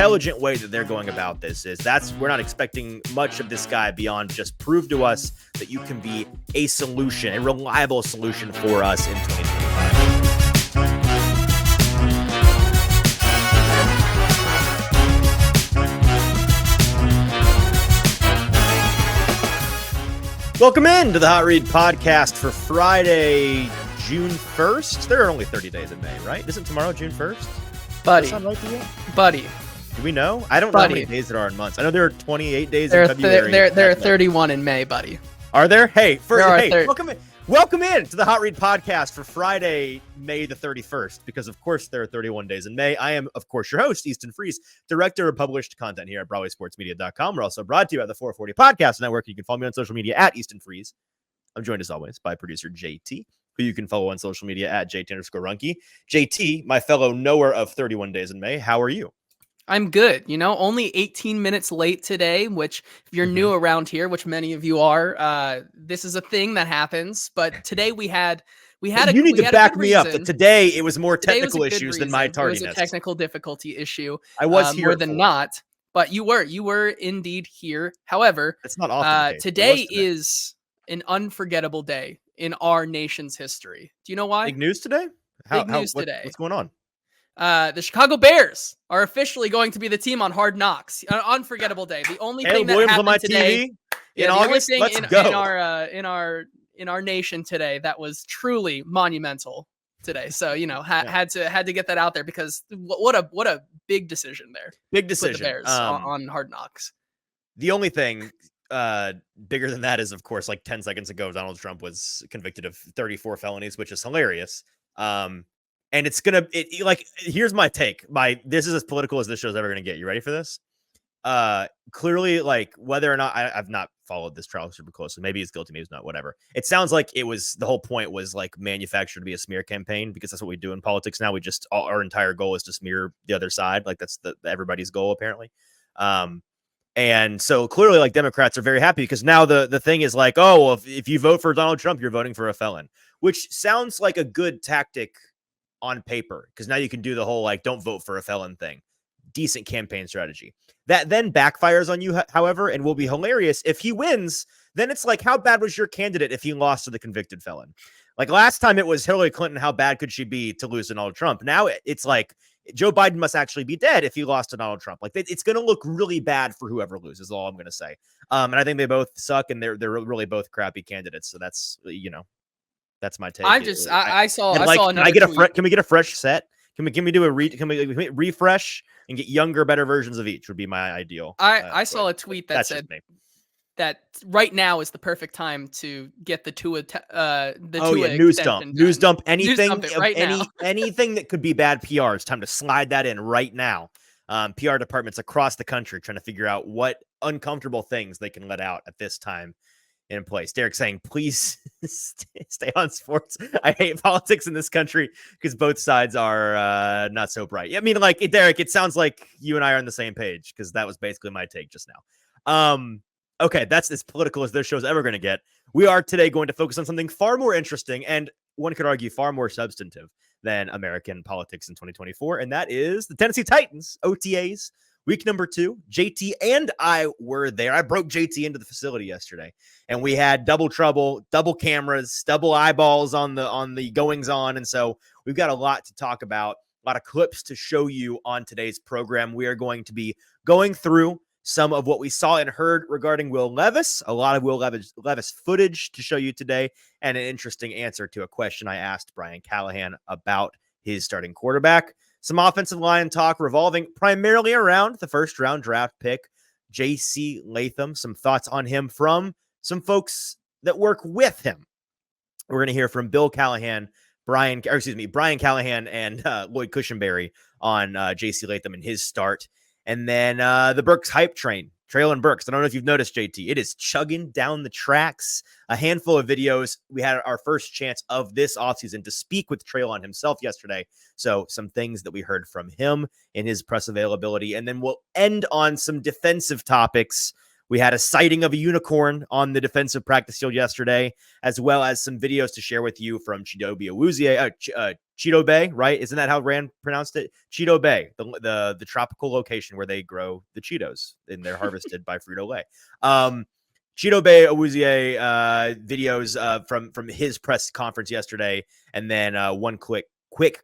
intelligent way that they're going about this is we're not expecting much of this guy beyond just prove to us that you can be a solution, a reliable solution for us in 2025. Welcome in to the Hot Read podcast for Friday, June 1st. There are only 30 days in May, right? Isn't tomorrow June 1st? Buddy. Does that sound right to you? Buddy. Do we know? I don't know how many days there are in months. I know there are 28 days in February. There are 31 in May, buddy. Are there? Hey, welcome in to the Hot Read podcast for Friday, May the 31st, because of course there are 31 days in May. I am, of course, your host, Easton Freeze, director of published content here at BroadwaySportsMedia.com. We're also brought to you at the 440 Podcast Network. You can follow me on social media at Easton Freeze. I'm joined as always by producer JT, who you can follow on social media at JT_Runke. JT, my fellow knower of 31 days in May, how are you? I'm good. Only 18 minutes late today, which if you're new around here, which many of you are, this is a thing that happens. But today we had you need to back me up that today it was more technical issues than my tardiness. It was a technical difficulty issue. I was here more than not, but you were indeed here. However, it's not often today is an unforgettable day in our nation's history. Do you know why? Big news today? Today. What's going on? The Chicago Bears are officially going to be the team on Hard Knocks. An unforgettable day. The only thing that Williams happened on my today TV in August. Let's go. In our nation today that was truly monumental today. So had to get that out there because what a big decision there. Big decision. Put the Bears on Hard Knocks. The only thing bigger than that is, of course, like 10 seconds ago, Donald Trump was convicted of 34 felonies, which is hilarious. And here's my take. This is as political as this show's ever going to get. You ready for this? Clearly, like, whether or not I've not followed this trial super closely. Maybe he's guilty, maybe he's not, whatever. It sounds like the whole point was like manufactured to be a smear campaign, because that's what we do in politics now. Our entire goal is to smear the other side. Like, that's everybody's goal, apparently. And so clearly, like, Democrats are very happy because now the thing is like, oh, well, if you vote for Donald Trump, you're voting for a felon, which sounds like a good tactic on paper, because now you can do the whole like don't vote for a felon thing. Decent campaign strategy. That then backfires on you, however, and will be hilarious if he wins. Then it's like, how bad was your candidate if he lost to the convicted felon? Like last time it was Hillary Clinton, how bad could she be to lose to Donald Trump? Now it's like Joe Biden must actually be dead if he lost to Donald Trump. Like, it's going to look really bad for whoever loses, is all I'm going to say. And I think they both suck, and they're really both crappy candidates. So that's, that's my take. I saw another tweet. Can we get a fresh set? Can we do can we refresh and get younger, better versions of each would be my ideal. I saw a tweet that said that right now is the perfect time to get the Tua news dump anything right anything that could be bad PR. It's time to slide that in right now. PR departments across the country trying to figure out what uncomfortable things they can let out at this time in place. Derek saying, please stay on sports. I hate politics in this country because both sides are not so bright. I mean, like, Derek, it sounds like you and I are on the same page, because that was basically my take just now. Okay, that's as political as this show's ever going to get. We are today going to focus on something far more interesting, and one could argue far more substantive than American politics in 2024, and that is the Tennessee Titans, OTAs. Week number 2, JT and I were there. I broke JT into the facility yesterday, and we had double trouble, double cameras, double eyeballs on the goings on. And so we've got a lot to talk about, a lot of clips to show you on today's program. We are going to be going through some of what we saw and heard regarding Will Levis, a lot of Will Levis footage to show you today, and an interesting answer to a question I asked Brian Callahan about his starting quarterback. Some offensive line talk revolving primarily around the first-round draft pick, J.C. Latham. Some thoughts on him from some folks that work with him. We're going to hear from Brian Callahan and Lloyd Cushenberry on J.C. Latham and his start. And then the Burks hype train, Treylon Burks. I don't know if you've noticed, JT. It is chugging down the tracks. A handful of videos. We had our first chance of this offseason to speak with Treylon himself yesterday. So some things that we heard from him in his press availability. And then we'll end on some defensive topics We had a sighting of a unicorn on the defensive practice field yesterday, as well as some videos to share with you from Chidobe Awuzie, Chidobe, right? Isn't that how Rand pronounced it? Chidobe, the tropical location where they grow the Cheetos and they're harvested by Frito-Lay. Chidobe Awuzie videos from his press conference yesterday, and then one quick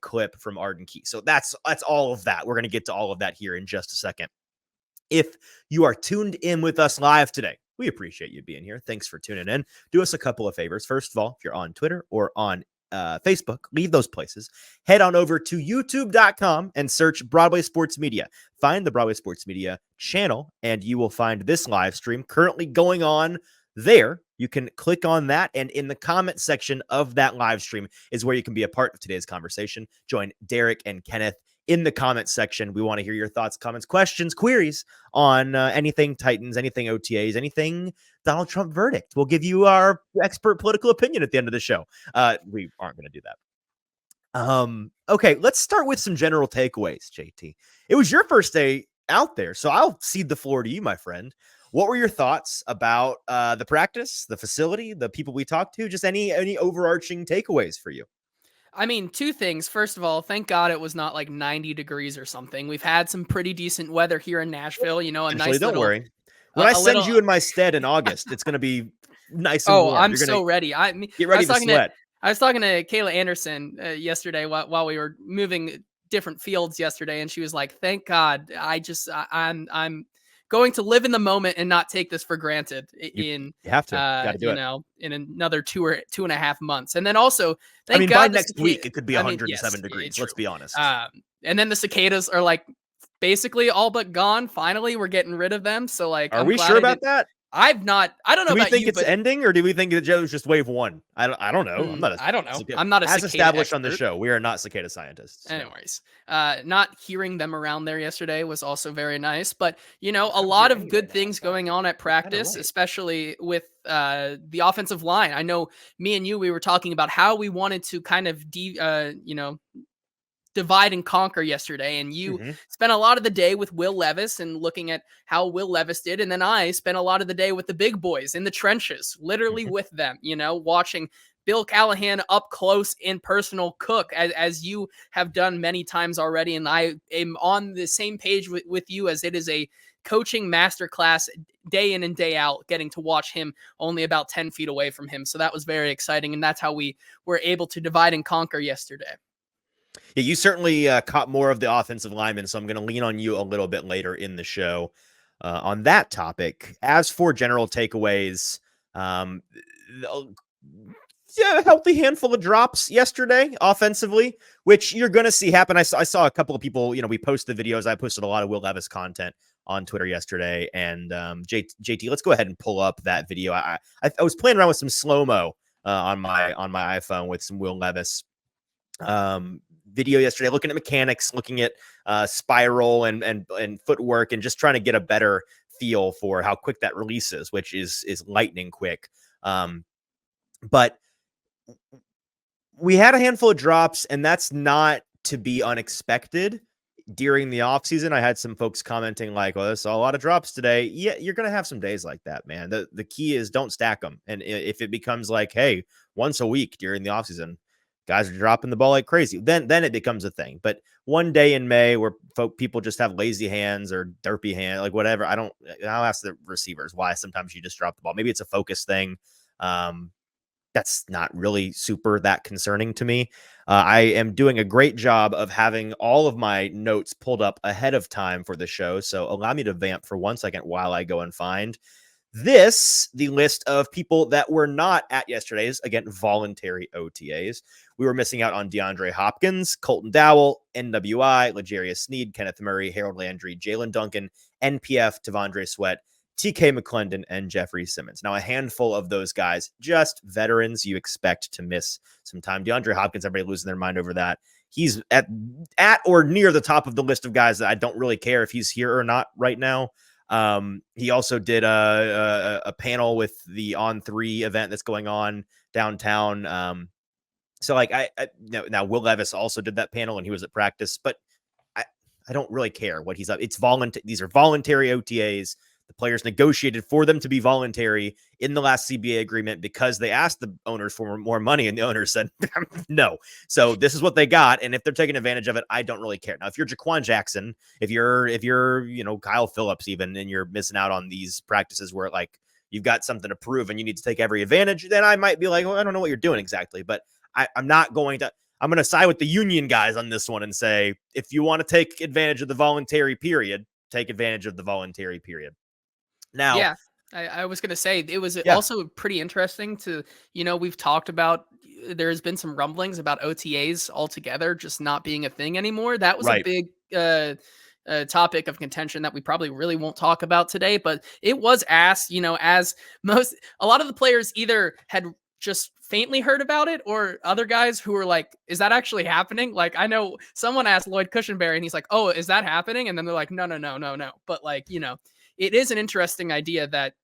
clip from Arden Key. So that's all of that. We're going to get to all of that here in just a second. If you are tuned in with us live today, we appreciate you being here. Thanks for tuning in. Do us a couple of favors. First of all, if you're on Twitter or on Facebook, leave those places. Head on over to youtube.com and search Broadway Sports Media. Find the Broadway Sports Media channel, and you will find this live stream currently going on there. You can click on that, and in the comment section of that live stream is where you can be a part of today's conversation. Join Derek and Kenneth in the comment section. We want to hear your thoughts, comments, questions, queries on anything Titans, anything OTAs, anything Donald Trump verdict. We'll give you our expert political opinion at the end of the show. We aren't going to do that. Okay, let's start with some general takeaways, JT. It was your first day out there, so I'll cede the floor to you, my friend. What were your thoughts about the practice, the facility, the people we talked to, just any overarching takeaways for you? I mean, two things. First of all, thank God it was not like 90 degrees or something. We've had some pretty decent weather here in Nashville. You know, a nice don't little. Worry. When I send you in my stead in August, it's going to be nice and warm. I'm so ready. Get ready to sweat. I was talking to Kayla Anderson yesterday while we were moving different fields yesterday, and she was like, "Thank God, I'm going to live in the moment and not take this for granted." You have to, gotta do it. In another 2.5 months, and then also, God, by next week it could be 107 degrees. Let's be honest. And then the cicadas are like basically all but gone. Finally, we're getting rid of them. So like, are we sure about that? I don't know. Do we think it's ending, or do we think that it was just wave one? I don't know. I don't know. I'm not a as established expert on the show. We are not cicada scientists. So. Anyways, not hearing them around there yesterday was also very nice. But you know, a lot of good things going on at practice, especially with the offensive line. I know me and you, we were talking about how we wanted to kind of divide and conquer yesterday, and you spent a lot of the day with Will Levis and looking at how Will Levis did, and then I spent a lot of the day with the big boys in the trenches, literally with them, you know, watching Bill Callahan up close and personal cook, as you have done many times already, and I am on the same page with you, as it is a coaching masterclass day in and day out, getting to watch him only about 10 feet away from him. So that was very exciting, and that's how we were able to divide and conquer yesterday. Yeah, you certainly caught more of the offensive linemen, so I'm going to lean on you a little bit later in the show on that topic. As for general takeaways, a healthy handful of drops yesterday offensively, which you're going to see happen. I saw a couple of people, we post the videos. I posted a lot of Will Levis content on Twitter yesterday, and JT, let's go ahead and pull up that video. I was playing around with some slow-mo on my iPhone with some Will Levis video yesterday, looking at mechanics, looking at spiral and footwork, and just trying to get a better feel for how quick that release is, which is lightning quick. But we had a handful of drops, and that's not to be unexpected. During the offseason, I had some folks commenting like, well, I saw a lot of drops today. Yeah, you're going to have some days like that, man. The key is don't stack them. And if it becomes like, hey, once a week during the offseason, guys are dropping the ball like crazy, then it becomes a thing. But one day in May where people just have lazy hands or derpy hands, like whatever, I'll ask the receivers why sometimes you just drop the ball. Maybe it's a focus thing. That's not really super that concerning to me. I am doing a great job of having all of my notes pulled up ahead of time for the show. So allow me to vamp for 1 second while I go and find the list of people that were not at yesterday's, again, voluntary OTAs. We were missing out on DeAndre Hopkins, Colton Dowell, NWI, L'Jarius Sneed, Kenneth Murray, Harold Landry, Jalen Duncan, NPF, Tavondre Sweat, TK McClendon, and Jeffrey Simmons. Now, a handful of those guys, just veterans you expect to miss some time. DeAndre Hopkins, everybody losing their mind over that. He's at or near the top of the list of guys that I don't really care if he's here or not right now. He also did a panel with the On3 event that's going on downtown. So like now Will Levis also did that panel and he was at practice, but I don't really care what he's up. It's voluntary. These are voluntary OTAs. The players negotiated for them to be voluntary in the last CBA agreement because they asked the owners for more money, and the owners said no. So this is what they got, and if they're taking advantage of it, I don't really care. Now, if you're Jaquan Jackson, if you're Kyle Phillips even, and you're missing out on these practices where like you've got something to prove and you need to take every advantage, then I might be like, well, I don't know what you're doing exactly, but I'm not going to. I'm going to side with the union guys on this one and say, if you want to take advantage of the voluntary period, take advantage of the voluntary period. Now, yeah, I was going to say it was also pretty interesting to, we've talked about, there's been some rumblings about OTAs altogether just not being a thing anymore. That was a big topic of contention that we probably really won't talk about today, but it was asked, as a lot of the players either had just faintly heard about it, or other guys who were like, is that actually happening? Like, I know someone asked Lloyd Cushenberry and he's like, oh, is that happening? And then they're like, no. But like, it is an interesting idea that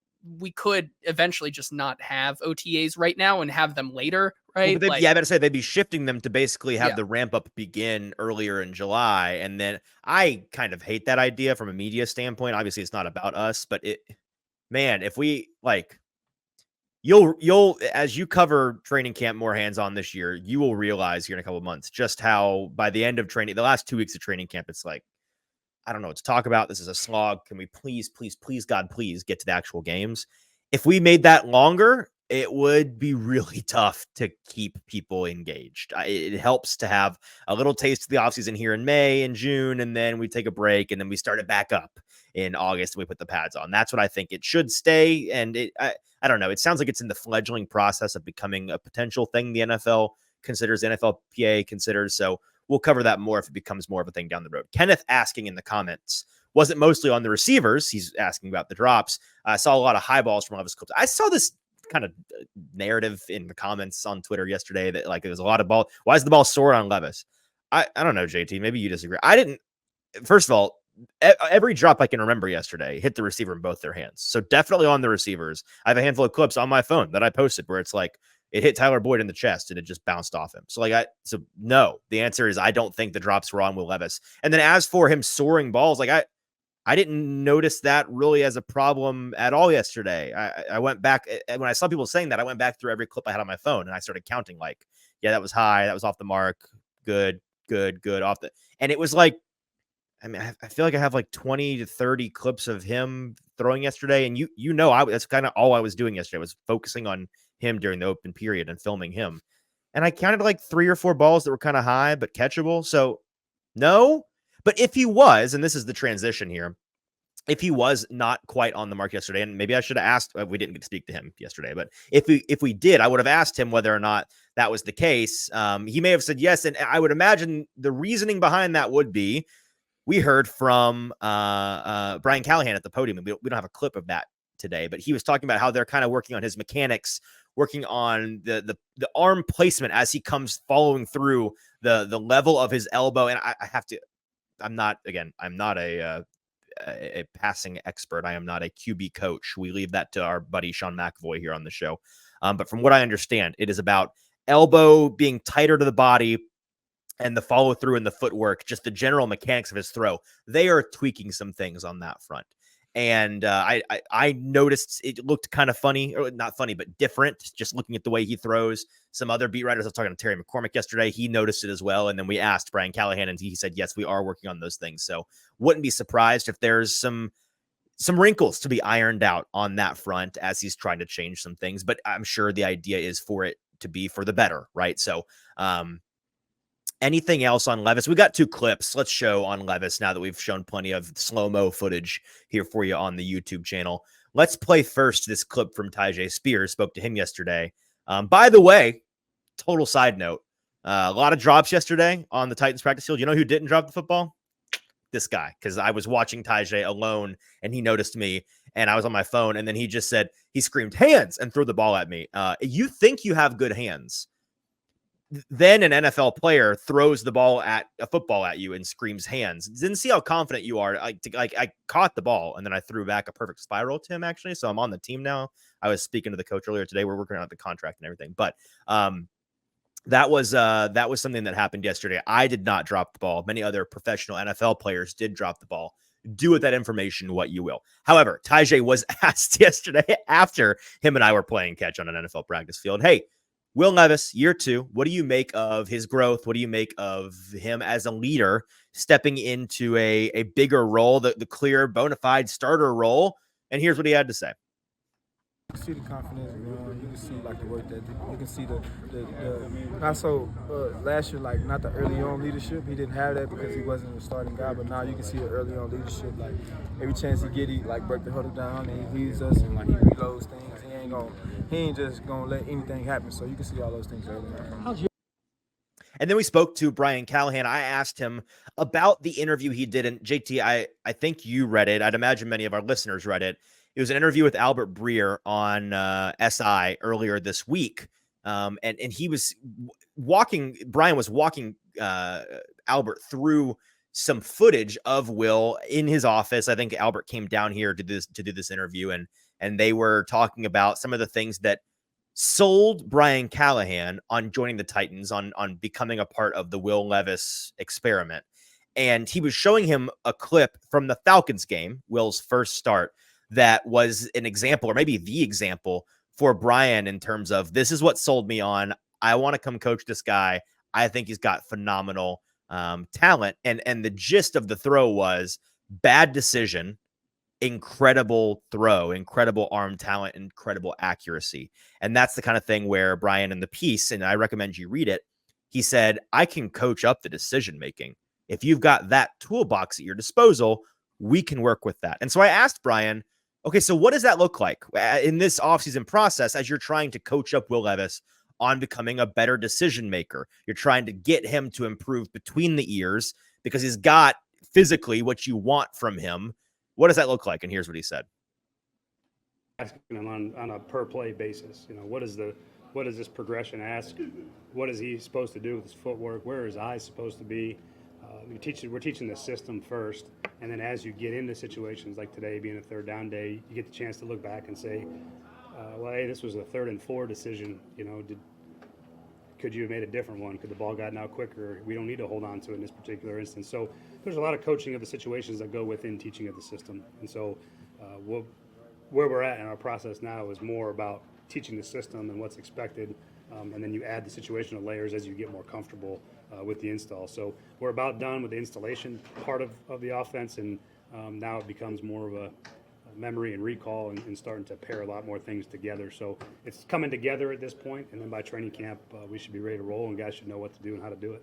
we could eventually just not have OTAs right now and have them later, right? Well, I better say they'd be shifting them to basically have the ramp up begin earlier in July. And then I kind of hate that idea from a media standpoint. Obviously, it's not about us, but if we like, you'll as you cover training camp more hands-on this year, you will realize here in a couple of months just how by the end of training, the last 2 weeks of training camp, it's like, I don't know what to talk about. This is a slog. Can we please, God, please get to the actual games? If we made that longer, it would be really tough to keep people engaged. It helps to have a little taste of the offseason here in May and June, and then we take a break, and then we start it back up in August, and we put the pads on. That's what I think it should stay. And I don't know. It sounds like it's in the fledgling process of becoming a potential thing the NFL considers, NFLPA considers. So we'll cover that more if it becomes more of a thing down the road. Kenneth asking in the comments, was it mostly on the receivers? He's asking about the drops. I saw a lot of high balls from Levis clips. I saw this kind of narrative in the comments on Twitter yesterday that like, there's a lot of ball. Why is the ball sore on Levis? I don't know, JT. Maybe you disagree. First of all, every drop I can remember yesterday hit the receiver in both their hands. So definitely on the receivers. I have a handful of clips on my phone that I posted where it's like, it hit Tyler Boyd in the chest and it just bounced off him. So no, the answer is I don't think the drops were on Will Levis. And then as for him soaring balls, like I didn't notice that really as a problem at all yesterday. I went back when I saw people saying that, I went back through every clip I had on my phone and I started counting like, yeah, that was high. That was off the mark. Good off the, and it was like, I mean, I feel like I have like 20 to 30 clips of him throwing yesterday. And that's kind of all I was doing yesterday, was focusing on him during the open period and filming him. And I counted like 3 or 4 balls that were kind of high, but catchable. So no, but if he was, and this is the transition here, if he was not quite on the mark yesterday, and maybe I should have asked, we didn't get to speak to him yesterday, but if we did, I would have asked him whether or not that was the case. He may have said yes. And I would imagine the reasoning behind that would be, we heard from Brian Callahan at the podium, and we don't have a clip of that today, but he was talking about how they're kind of working on his mechanics, working on the arm placement as he comes following through the level of his elbow. And I'm not a passing expert. I am not a QB coach. We leave that to our buddy Sean McAvoy here on the show. But from what I understand, it is about elbow being tighter to the body, and the follow through and the footwork, just the general mechanics of his throw. They are tweaking some things on that front. And I noticed it looked kind of funny, or not funny, but different, just looking at the way he throws. Some other beat writers, I was talking to Terry McCormick yesterday, he noticed it as well. And then we asked Brian Callahan, and he said, yes, we are working on those things. So wouldn't be surprised if there's some wrinkles to be ironed out on that front as he's trying to change some things. But I'm sure the idea is for it to be for the better, right? So anything else on Levis? We got 2 clips. Let's show on Levis now that we've shown plenty of slow-mo footage here for you on the YouTube channel. Let's play first this clip from Tyjae Spears. Spoke to him yesterday. By the way, total side note, a lot of drops yesterday on the Titans practice field. You know who didn't drop the football? This guy, because I was watching Tyjae alone and he noticed me and I was on my phone, and then he just said, he screamed hands and threw the ball at me. You think you have good hands. Then an NFL player throws the ball at a football at you and screams hands. Didn't see how confident you are. I caught the ball and then I threw back a perfect spiral to him, actually. So I'm on the team now. I was speaking to the coach earlier today. We're working out the contract and everything, but that was something that happened yesterday. I did not drop the ball. Many other professional NFL players did drop the ball Do with that information what you will. However, Tyjae was asked yesterday after him and I were playing catch on an NFL practice field, hey, Will Levis, year 2, what do you make of his growth? What do you make of him as a leader stepping into a bigger role, the clear bona fide starter role? And here's what he had to say. You can see the confidence, you can see like the work that you can see the not so last year, like not the early on leadership. He didn't have that because he wasn't a starting guy, but now you can see the early on leadership. Like every chance he get, he like break the huddle down and he leads us and like he reloads things. He ain't just gonna let anything happen. So you can see all those things early on. And then we spoke to Brian Callahan. I asked him about the interview he did, and JT, I think you read it. I'd imagine many of our listeners read it. It was an interview with Albert Breer on SI earlier this week. And he was Brian was walking Albert through some footage of Will in his office. I think Albert came down here to do this interview, and they were talking about some of the things that sold Brian Callahan on joining the Titans, on becoming a part of the Will Levis experiment. And he was showing him a clip from the Falcons game, Will's first start, that was an example, or maybe the example for Brian in terms of, this is what sold me on. I want to come coach this guy. I think he's got phenomenal talent. And the gist of the throw was bad decision, incredible throw, incredible arm talent, incredible accuracy. And that's the kind of thing where Brian in the piece, and I recommend you read it, he said, I can coach up the decision making. If you've got that toolbox at your disposal, we can work with that. And so I asked Brian, okay, so what does that look like in this offseason process as you're trying to coach up Will Levis on becoming a better decision maker? You're trying to get him to improve between the ears because he's got physically what you want from him. What does that look like? And here's what he said. Asking him on a per play basis, what is this progression ask? What is he supposed to do with his footwork? Where are his eyes supposed to be? We're teaching the system first, and then as you get into situations like today being a third down day, you get the chance to look back and say, well, hey, this was a 3rd and 4 decision. Could you have made a different one? Could the ball gotten out quicker? We don't need to hold on to it in this particular instance. So there's a lot of coaching of the situations that go within teaching of the system. And so where we're at in our process now is more about teaching the system and what's expected, and then you add the situational layers as you get more comfortable with the install. So we're about done with the installation part of the offense, and now it becomes more of a memory and recall and starting to pair a lot more things together. So it's coming together at this point, and then by training camp, we should be ready to roll, and guys should know what to do and how to do it.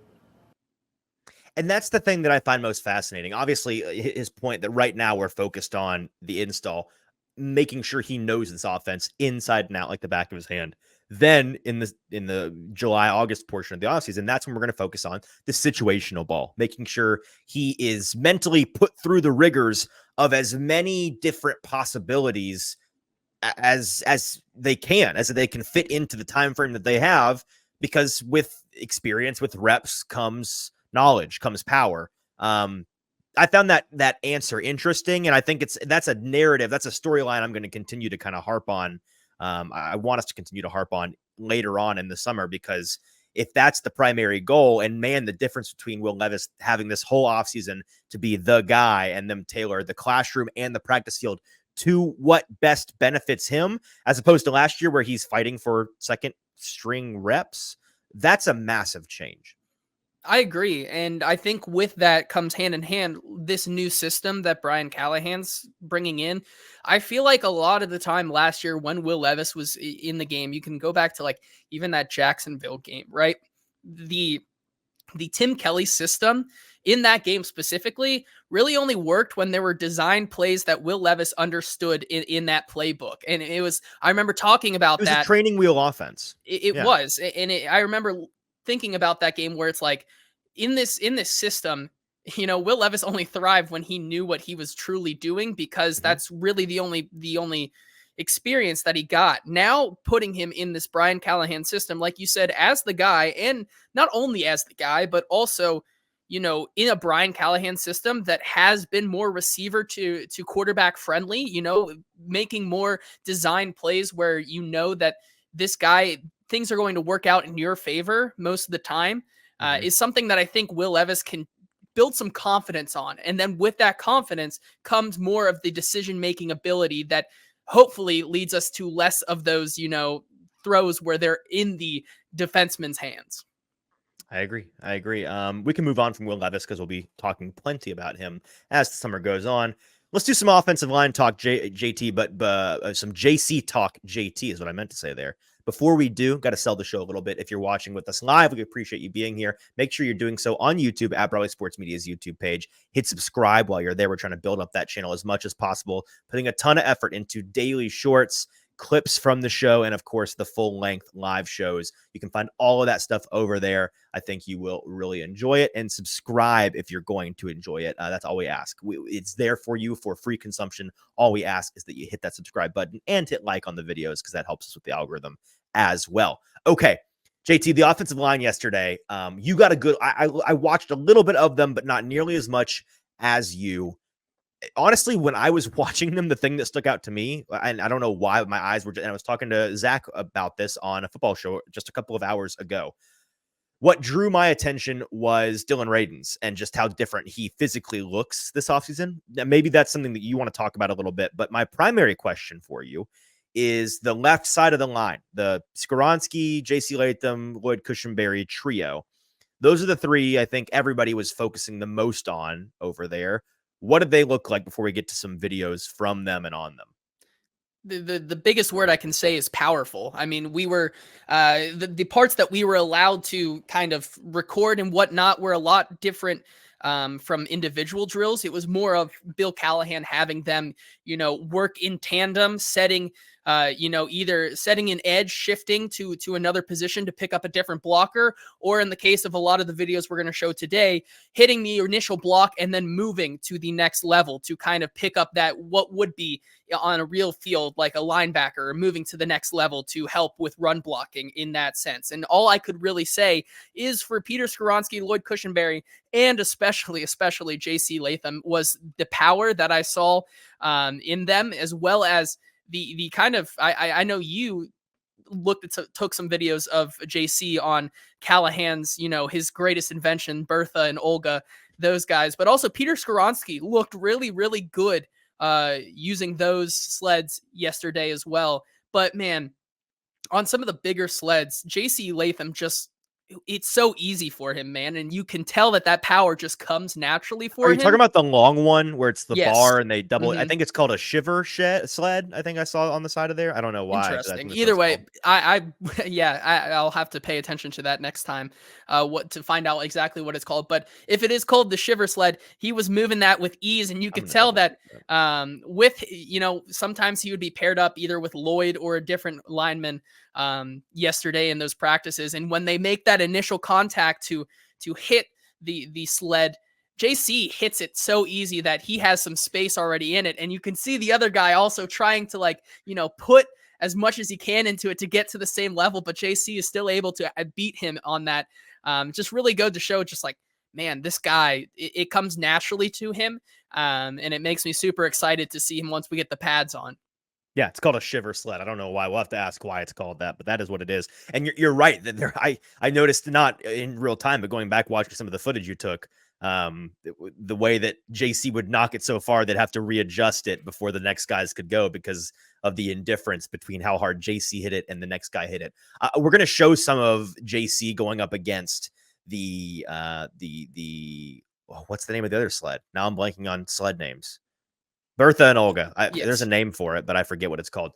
And that's the thing that I find most fascinating. Obviously, his point that right now we're focused on the install, making sure he knows this offense inside and out like the back of his hand. Then in the July, August portion of the offseason, that's when we're going to focus on the situational ball, making sure he is mentally put through the rigors of as many different possibilities as they can fit into the time frame that they have, because with experience, with reps comes knowledge, comes power. I found that answer interesting, and I think that's a narrative, that's a storyline I'm going to continue to kind of harp on. I want us to continue to harp on later on in the summer, because if that's the primary goal, and man, the difference between Will Levis having this whole offseason to be the guy and them tailor the classroom and the practice field to what best benefits him, as opposed to last year where he's fighting for second string reps, that's a massive change. I agree. And I think with that comes hand in hand this new system that Brian Callahan's bringing in. I feel like a lot of the time last year when Will Levis was in the game, you can go back to like even that Jacksonville game, right? The Tim Kelly system in that game specifically really only worked when there were design plays that Will Levis understood in that playbook. And it was, I remember talking about that. It was a training wheel offense. It was. And I remember thinking about that game where it's like in this system, Will Levis only thrived when he knew what he was truly doing, because that's really the only experience that he got. Now putting him in this Brian Callahan system, like you said, as the guy, and not only as the guy, but also, in a Brian Callahan system that has been more receiver to quarterback friendly, making more design plays where that this guy, things are going to work out in your favor most of the time, is something that I think Will Levis can build some confidence on. And then with that confidence comes more of the decision-making ability that hopefully leads us to less of those, throws where they're in the defenseman's hands. I agree. We can move on from Will Levis because we'll be talking plenty about him as the summer goes on. Let's do some offensive line talk, JT, but some JC talk, JT is what I meant to say there. Before we do, got to sell the show a little bit. If you're watching with us live, we appreciate you being here. Make sure you're doing so on YouTube at Broadway Sports Media's YouTube page. Hit subscribe while you're there. We're trying to build up that channel as much as possible, putting a ton of effort into daily shorts, clips from the show, and of course the full-length live shows. You can find all of that stuff over there. I think you will really enjoy it, and subscribe if you're going to enjoy it. That's all we ask. It's there for you for free consumption. All we ask is that you hit that subscribe button and hit like on the videos because that helps us with the algorithm as well. Okay, JT, the offensive line yesterday, you got a good, I watched a little bit of them, but not nearly as much as you. Honestly, when I was watching them, the thing that stuck out to me, and I don't know why my eyes were, and I was talking to Zach about this on a football show just a couple of hours ago. What drew my attention was Dylan Radins and just how different he physically looks this offseason. Now, maybe that's something that you want to talk about a little bit, but my primary question for you is the left side of the line, the Skoronski, JC Latham, Lloyd Cushenberry trio. Those are the three I think everybody was focusing the most on over there. What did they look like before we get to some videos from them and on them? The biggest word I can say is powerful. I mean, we were the parts that we were allowed to kind of record and whatnot were a lot different from individual drills. It was more of Bill Callahan having them, work in tandem, setting, either setting an edge, shifting to another position to pick up a different blocker, or in the case of a lot of the videos we're going to show today, hitting the initial block and then moving to the next level to kind of pick up that what would be on a real field like a linebacker, or moving to the next level to help with run blocking in that sense. And all I could really say is for Peter Skoronski, Lloyd Cushenberry, and especially JC Latham was the power that I saw in them, as well as the kind of, I know you took some videos of JC on Callahan's, his greatest invention, Bertha and Olga, those guys, but also Peter Skoronski looked really, really good using those sleds yesterday as well. But man, on some of the bigger sleds, JC Latham it's so easy for him, man. And you can tell that power just comes naturally for him. Are you talking about the long one where it's the bar and they double? Mm-hmm. I think it's called a shiver sled. I think I saw on the side of there. I don't know why. Interesting. Either way, I'll have to pay attention to that next time, to find out exactly what it's called. But if it is called the shiver sled, he was moving that with ease, and you could tell that with, sometimes he would be paired up either with Lloyd or a different lineman yesterday in those practices. And when they make that initial contact to hit the sled, JC hits it so easy that he has some space already in it. And you can see the other guy also trying to put as much as he can into it to get to the same level. But JC is still able to beat him on that. Just really go to show man, this guy, it comes naturally to him. And it makes me super excited to see him once we get the pads on. Yeah, it's called a shiver sled. I don't know why. We'll have to ask why it's called that, but that is what it is. And you're right that I noticed, not in real time, but going back watching some of the footage you took, the way that JC would knock it so far, they'd have to readjust it before the next guys could go because of the indifference between how hard JC hit it and the next guy hit it. We're going to show some of JC going up against the what's the name of the other sled? Now I'm blanking on sled names. Bertha and Olga. Yes. There's a name for it, but I forget what it's called.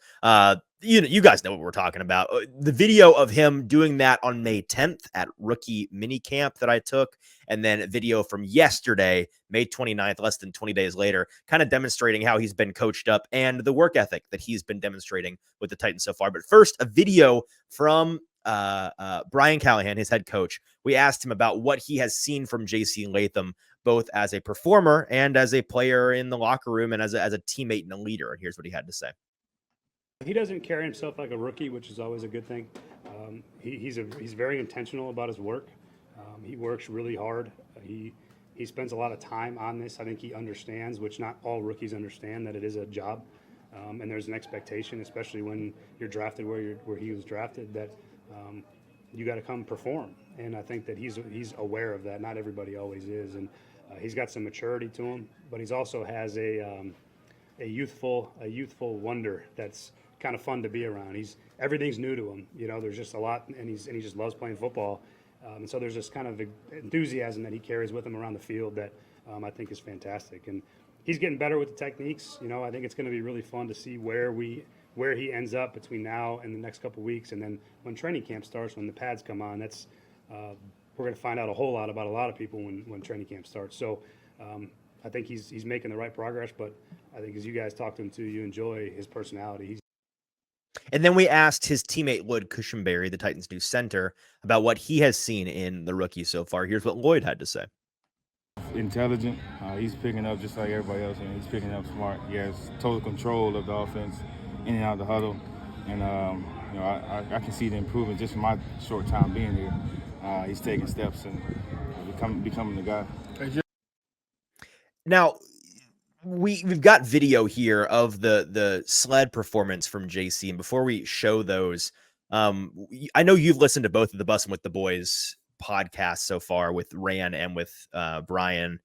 You guys know what we're talking about. The video of him doing that on May 10th at rookie mini camp that I took, and then a video from yesterday, May 29th, less than 20 days later, kind of demonstrating how he's been coached up and the work ethic that he's been demonstrating with the Titans so far. But first, a video from Brian Callahan, his head coach. We asked him about what he has seen from JC Latham, both as a performer and as a player in the locker room and as a teammate and a leader. And here's what he had to say. He doesn't carry himself like a rookie, which is always a good thing. He's very intentional about his work. He works really hard. He spends a lot of time on this. I think he understands, which not all rookies understand, that it is a job. And there's an expectation, especially when you're drafted where he was drafted, that you got to come perform. And I think that he's aware of that. Not everybody always is. And He's got some maturity to him, but he's also has a youthful wonder that's kind of fun to be around. Everything's new to him. You know, there's just a lot, and he just loves playing football. And so there's this kind of enthusiasm that he carries with him around the field that I think is fantastic. And he's getting better with the techniques. You know, I think it's going to be really fun to see where he ends up between now and the next couple of weeks. And then when training camp starts, when the pads come on, we're going to find out a whole lot about a lot of people when training camp starts. So I think he's making the right progress, but I think as you guys talk to him too, you enjoy his personality. And then we asked his teammate Lloyd Cushenberry, the Titans' new center, about what he has seen in the rookie so far. Here's what Lloyd had to say. Intelligent. He's picking up just like everybody else, and he's picking up smart. He has total control of the offense in and out of the huddle. And, you know, I can see the improvement just from my short time being here. He's taking steps and becoming the guy. Now, we've got video here of the sled performance from JC, and before we show those, I know you've listened to both of the Bussin' with the Boys podcasts so far with Ran and with Brian.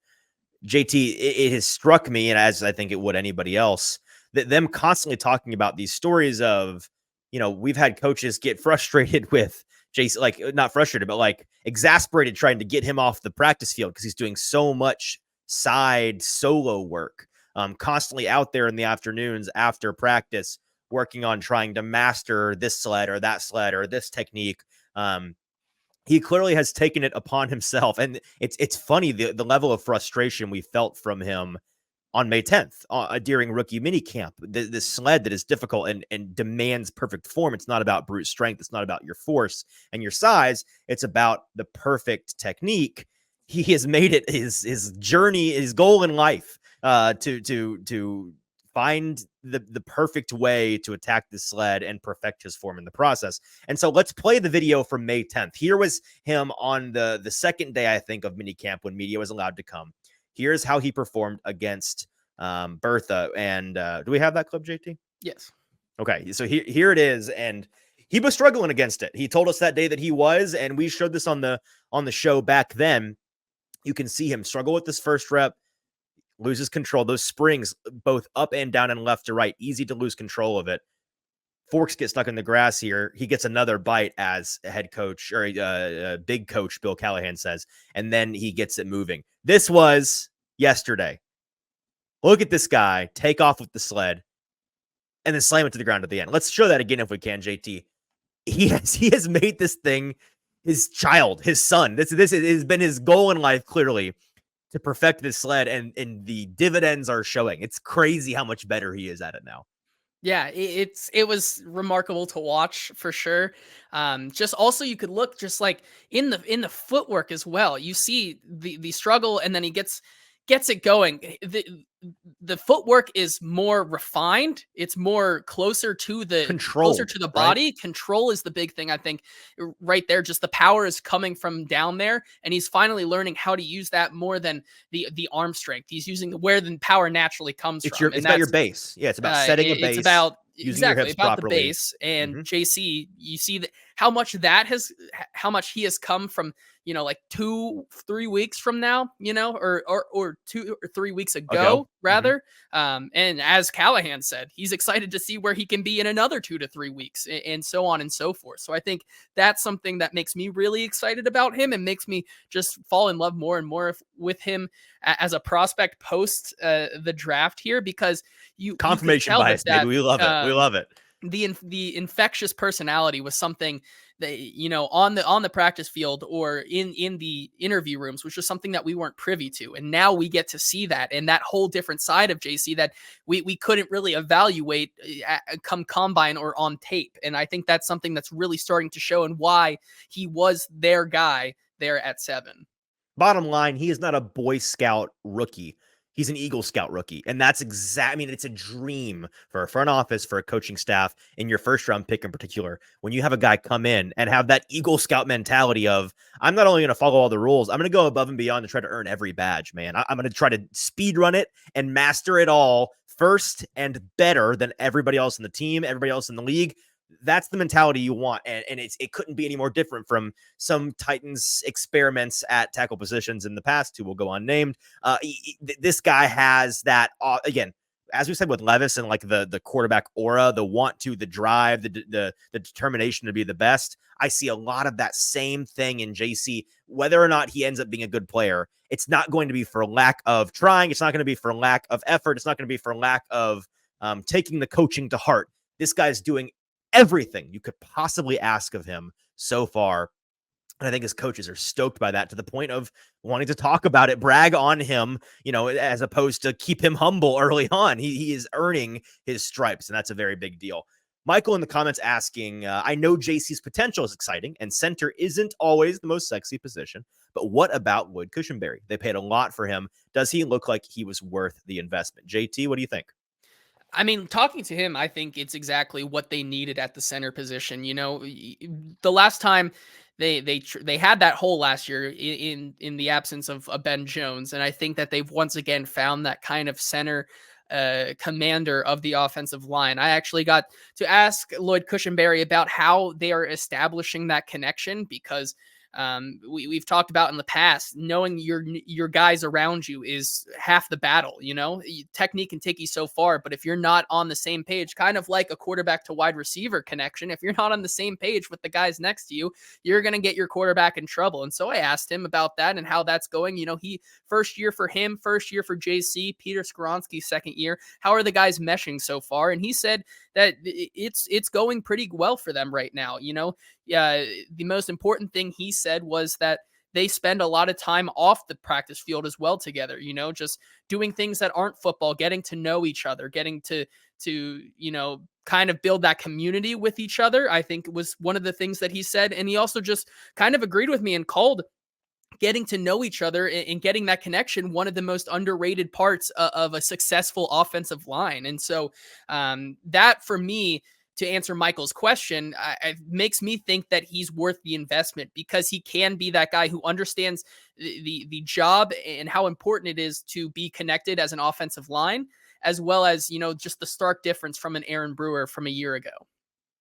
JT, it has struck me, and as I think it would anybody else, that them constantly talking about these stories of, you know, we've had coaches get frustrated with JC, like not frustrated, but like exasperated trying to get him off the practice field because he's doing so much side solo work, constantly out there in the afternoons after practice, working on trying to master this sled or this technique. He clearly has taken it upon himself. And it's funny, the level of frustration we felt from him on May 10th during rookie minicamp. The sled that is difficult and demands perfect form. It's not about brute strength. It's not about your force and your size. It's about the perfect technique. He has made it his journey, his goal in life to find the perfect way to attack the sled and perfect his form in the process. And so let's play the video from May 10th. Here was him on the second day, I think, of minicamp when media was allowed to come. Here's how he performed against Bertha. And do we have that clip, JT? Yes. Okay, so here it is, and he was struggling against it. He told us that day that he was, and we showed this on the show back then. You can see him struggle with this first rep, loses control. Those springs, both up and down and left to right, easy to lose control of it. Forks get stuck in the grass here. He gets another bite, as a head coach or big coach Bill Callahan says, and then he gets it moving. This was yesterday. Look at this guy take off with the sled and then slam it to the ground at the end. Let's show that again if we can, JT. He has made this thing his child, his son. This has been his goal in life, clearly, to perfect this sled, and the dividends are showing. It's crazy how much better he is at it now. Yeah, it was remarkable to watch for sure. Just also you could look just like in the footwork as well. You see the struggle, and then he gets it going. The footwork is more refined. It's more closer to the control, closer to the body. Right? Control is the big thing, I think, right there. Just the power is coming from down there, and he's finally learning how to use that more than the arm strength. He's using where the power naturally comes from. It's about your base. Yeah, it's about setting a base. It's about using your hips about properly. The base. And JC, you see that how much he has come from, you know, like 2-3 weeks from now, you know, or 2 or 3 weeks ago, rather. And as Callahan said, he's excited to see where he can be in another 2 to 3 weeks, and so on and so forth. So I think that's something that makes me really excited about him and makes me just fall in love more and more with him as a prospect post the draft here, because confirmation bias, baby. We love it. We love it. The infectious personality was something that, you know, on the practice field or in the interview rooms, which was something that we weren't privy to. And now we get to see that, and that whole different side of JC that we couldn't really evaluate come combine or on tape. And I think that's something that's really starting to show, and why he was their guy there at 7. Bottom line, he is not a Boy Scout rookie. He's an Eagle Scout rookie. And that's I mean, it's a dream for a front office, for a coaching staff, in your first round pick in particular, when you have a guy come in and have that Eagle Scout mentality of, I'm not only going to follow all the rules, I'm going to go above and beyond to try to earn every badge, man. I'm going to try to speed run it and master it all first and better than everybody else in the team, everybody else in the league. That's the mentality you want. And it couldn't be any more different from some Titans experiments at tackle positions in the past who will go unnamed. This guy has that, again, as we said with Levis and like the quarterback aura, the want to, the drive, the determination to be the best. I see a lot of that same thing in JC. Whether or not he ends up being a good player, it's not going to be for lack of trying. It's not going to be for lack of effort. It's not going to be for lack of taking the coaching to heart. This guy's doing everything you could possibly ask of him so far. And I think his coaches are stoked by that, to the point of wanting to talk about it, brag on him, as opposed to keep him humble early on. He is earning his stripes, and that's a very big deal. Michael in the comments asking, I know JC's potential is exciting, and center isn't always the most sexy position, but what about Lloyd Cushenberry? They paid a lot for him. Does he look like he was worth the investment? JT, what do you think? I mean, talking to him, I think it's exactly what they needed at the center position. The last time they had that hole last year in the absence of a Ben Jones, and I think that they've once again found that kind of center commander of the offensive line. I actually got to ask Lloyd Cushenberry about how they are establishing that connection, because we've talked about in the past, knowing your guys around you is half the battle. Technique can take you so far, but if you're not on the same page, kind of like a quarterback to wide receiver connection, if you're not on the same page with the guys next to you, you're going to get your quarterback in trouble. And so I asked him about that and how that's going. He first year for him, first year for JC, Peter Skoronski's second year. How are the guys meshing so far? And he said that it's going pretty well for them right now. The most important thing he said was that they spend a lot of time off the practice field as well together, just doing things that aren't football, getting to know each other, getting to kind of build that community with each other, I think was one of the things that he said. And he also just kind of agreed with me and called getting to know each other and getting that connection one of the most underrated parts of a successful offensive line. And so that, for me, to answer Michael's question, it makes me think that he's worth the investment, because he can be that guy who understands the job and how important it is to be connected as an offensive line, as well as, just the stark difference from an Aaron Brewer from a year ago.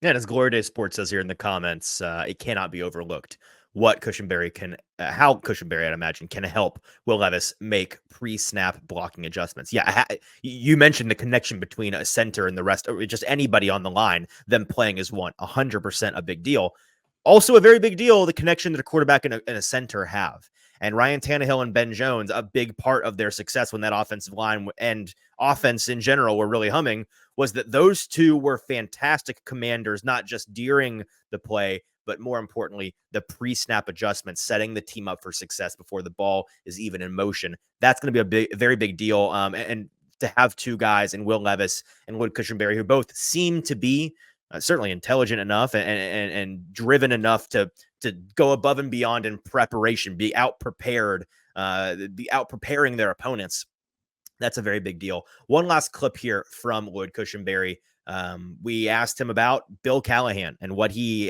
Yeah, and as Glory Day Sports says here in the comments, it cannot be overlooked what Cushenberry how Cushenberry, I'd imagine, can help Will Levis make pre-snap blocking adjustments. Yeah, you mentioned the connection between a center and the rest, or just anybody on the line, them playing as one, 100% a big deal. Also a very big deal, the connection that a quarterback and a center have. And Ryan Tannehill and Ben Jones, a big part of their success when that offensive line and offense in general were really humming, was that those two were fantastic commanders, not just during the play, but more importantly, the pre-snap adjustments, setting the team up for success before the ball is even in motion. That's going to be a very big deal. And to have two guys in Will Levis and Lloyd Cushenberry, who both seem to be certainly intelligent enough and driven enough to go above and beyond in preparation, be out preparing their opponents. That's a very big deal. One last clip here from Lloyd Cushenberry. We asked him about Bill Callahan and what he,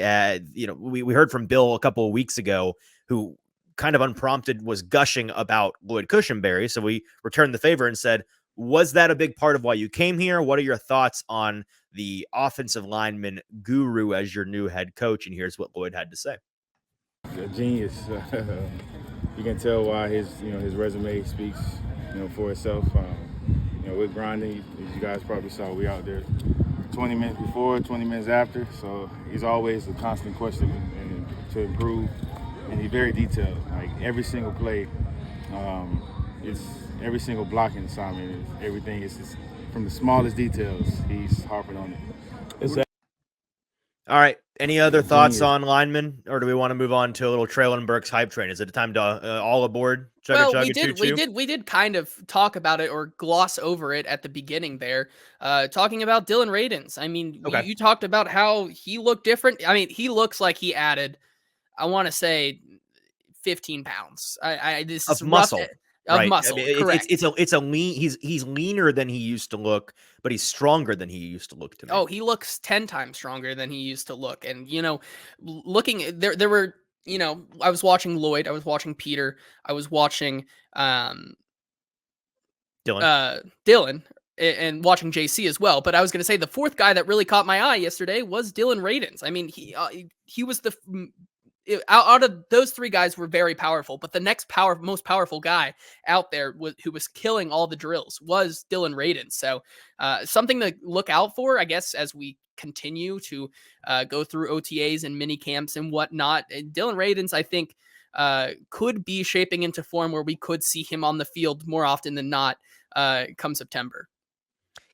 we heard from Bill a couple of weeks ago, who kind of unprompted was gushing about Lloyd Cushenberry. So we returned the favor and said, was that a big part of why you came here? What are your thoughts on the offensive lineman guru as your new head coach? And here's what Lloyd had to say. A genius. You can tell why his resume speaks, for itself. We're grinding. As you guys probably saw, we out there 20 minutes before, 20 minutes after. So he's always a constant question and to improve. And he's very detailed. Like every single play, it's every single blocking assignment. Everything is just, from the smallest details, he's harping on it. All right. Any other thoughts on linemen, or do we want to move on to a little Treylon Burks hype train? Is it a time to all aboard? We did kind of talk about it or gloss over it at the beginning there, talking about Dylan Radins. I mean, you talked about how he looked different. I mean, he looks like he added, I want to say, 15 pounds. This is muscle. Of muscle, I mean, correct. It's a lean. He's leaner than he used to look, but he's stronger than he used to look to me. Oh, he looks 10 times stronger than he used to look. And looking there were, I was watching Lloyd, I was watching Peter, I was watching Dylan. Dylan. and watching JC as well. But I was going to say the fourth guy that really caught my eye yesterday was Dylan Radins. I mean, he was out of those three guys were very powerful, but the next most powerful guy out there who was killing all the drills was Dylan Radins. So something to look out for, I guess, as we continue to go through OTAs and mini camps and whatnot. And Dylan Radins, I think, could be shaping into form where we could see him on the field more often than not come September.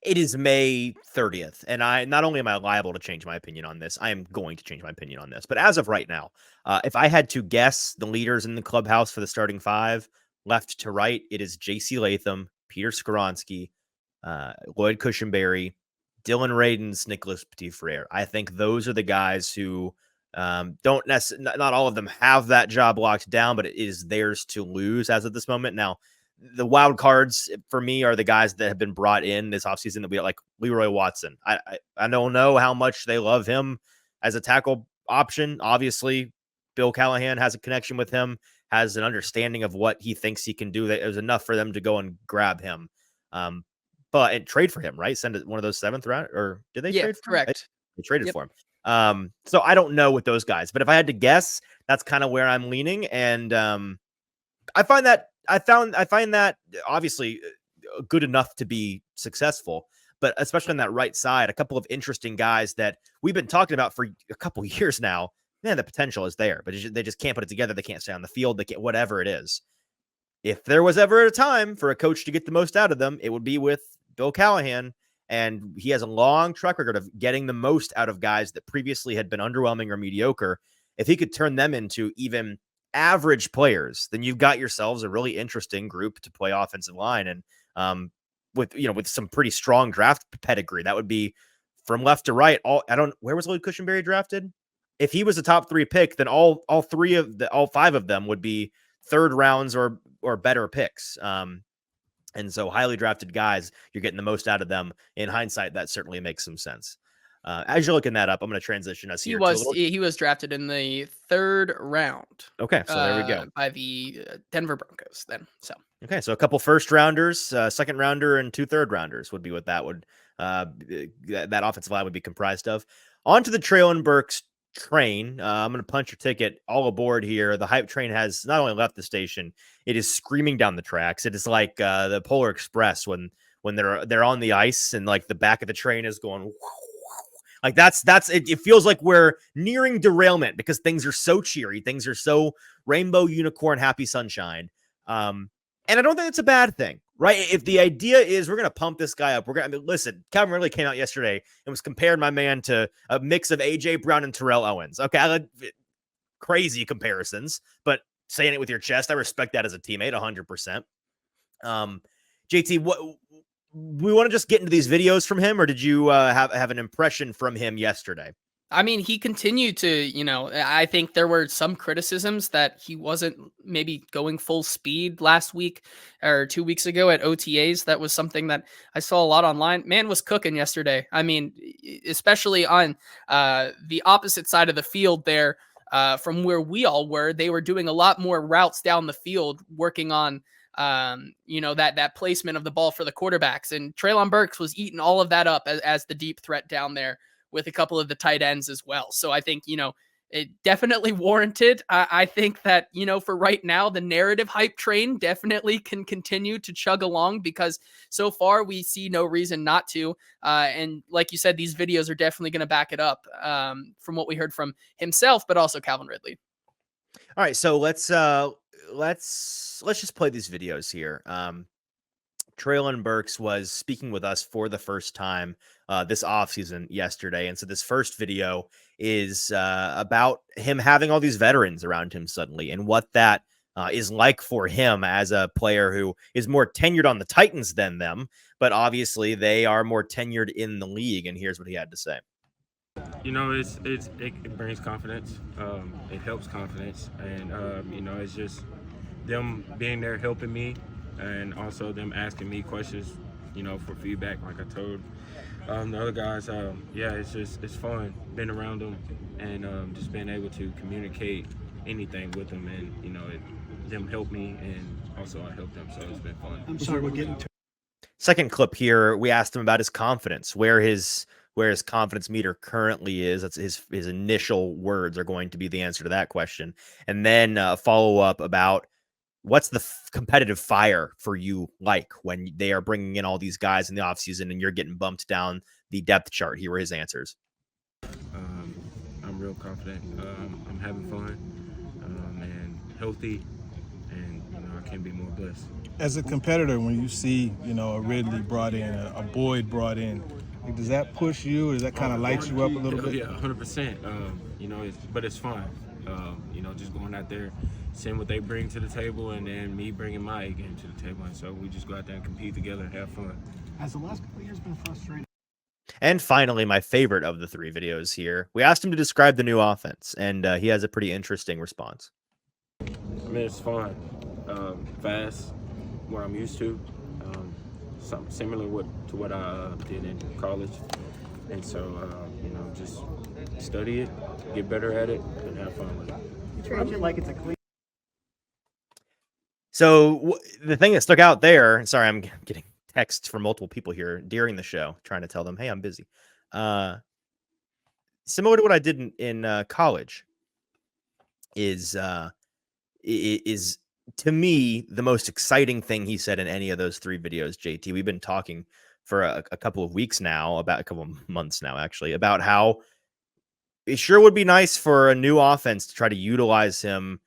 It is May 30th, and I not only am I liable to change my opinion on this, I am going to change my opinion on this. But as of right now, if I had to guess the leaders in the clubhouse for the starting five, left to right, it is J.C. Latham, Peter Skoronsky, Lloyd Cushenberry, Dylan Radins, Nicholas Petit-Frere. I think those are the guys who don't necessarily, not all of them have that job locked down, but it is theirs to lose as of this moment. Now, the wild cards for me are the guys that have been brought in this offseason that we like Leroy Watson. I don't know how much they love him as a tackle option. Obviously, Bill Callahan has a connection with him, has an understanding of what he thinks he can do. That it was enough for them to go and grab him. But trade for him, right? Send it one of those 7th round, or did they trade for him? Correct. They traded for him. So I don't know with those guys, but if I had to guess, that's kind of where I'm leaning. And I find that obviously good enough to be successful, but especially on that right side, a couple of interesting guys that we've been talking about for a couple of years now. Man, the potential is there, but they just can't put it together. They can't stay on the field. They can't, whatever it is. If there was ever a time for a coach to get the most out of them, it would be with Bill Callahan. And he has a long track record of getting the most out of guys that previously had been underwhelming or mediocre. If he could turn them into even average players, then you've got yourselves a really interesting group to play offensive line. And with some pretty strong draft pedigree, that would be from left to right. Where was Lloyd Cushenberry drafted? If he was a top 3 pick, then all 5 of them would be 3rd rounds or better picks. And so highly drafted guys, you're getting the most out of them. In hindsight, that certainly makes some sense. As you're looking that up, I'm going to transition us here. He was drafted in the 3rd round. Okay, so there we go. By the Denver Broncos then. So okay, so a couple 1st rounders, 2nd rounder, and 2 3rd rounders would be what that would that offensive line would be comprised of. On to the Treylon Burks train. I'm going to punch your ticket all aboard here. The hype train has not only left the station, it is screaming down the tracks. It is like the Polar Express when they're on the ice and like the back of the train is going like that's it. It feels like we're nearing derailment because things are so cheery, things are so rainbow unicorn happy sunshine. And I don't think it's a bad thing, right? If the idea is we're going to pump this guy up, listen, Calvin Ridley came out yesterday and was comparing my man to a mix of AJ Brown and Terrell Owens. Okay, crazy comparisons, but saying it with your chest, I respect that as a teammate, 100%. JT, what we want to just get into these videos from him, or did you have an impression from him yesterday? I mean, he continued to, I think there were some criticisms that he wasn't maybe going full speed last week or 2 weeks ago at OTAs. That was something that I saw a lot online. Man was cooking yesterday. I mean, especially on the opposite side of the field there from where we all were, they were doing a lot more routes down the field, working on that placement of the ball for the quarterbacks. And Treylon Burks was eating all of that up as the deep threat down there, with a couple of the tight ends as well. So I think, it definitely warranted. I think that, for right now, the narrative hype train definitely can continue to chug along because so far we see no reason not to. And like you said, these videos are definitely going to back it up from what we heard from himself, but also Calvin Ridley. All right. So let's just play these videos here. Treylon Burks was speaking with us for the first time this offseason yesterday. And so this first video is about him having all these veterans around him suddenly and what that is like for him as a player who is more tenured on the Titans than them. But obviously they are more tenured in the league. And here's what he had to say. It brings confidence. It helps confidence. And, it's just them being there helping me. And also them asking me questions, for feedback, like I told the other guys. It's fun being around them and just being able to communicate anything with them, and them help me, and also I help them. So it's been fun. I'm sorry, we're getting to. Second clip here, we asked him about his confidence, where his confidence meter currently is. That's his initial words are going to be the answer to that question. And then follow up about what's the competitive fire for you like when they are bringing in all these guys in the offseason and you're getting bumped down the depth chart. Here were his answers. I'm real confident. I'm having fun and healthy, and I can't be more blessed. As a competitor, when you see, a Ridley brought in, a Boyd brought in, does that push you, or does that kind of light you up a little bit? Yeah, 100%. But it's fun. Just going out there, seeing what they bring to the table, and then me bringing my A game to the table. And so we just go out there and compete together and have fun. Has the last couple of years been frustrating? And finally, my favorite of the 3 videos here, we asked him to describe the new offense, and he has a pretty interesting response. It's fun, fast, what I'm used to, something similar to what I did in college. And so, just study it, get better at it, and have fun with it. You treat it like it's a clean. So the thing that stuck out there, sorry, I'm getting texts from multiple people here during the show, trying to tell them, hey, I'm busy. Similar to what I did in college is to me the most exciting thing he said in any of those 3 videos. JT, we've been talking for a couple of weeks now, about a couple of months now, actually, about how it sure would be nice for a new offense to try to utilize him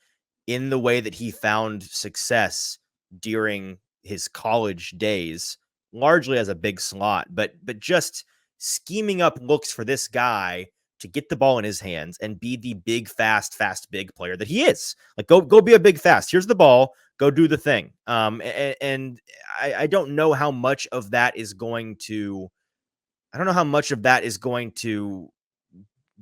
in the way that he found success during his college days, largely as a big slot, but just scheming up looks for this guy to get the ball in his hands and be the big, fast, big player that he is. Like, go be a big, fast. Here's the ball. Go do the thing. And I don't know how much of that is going to,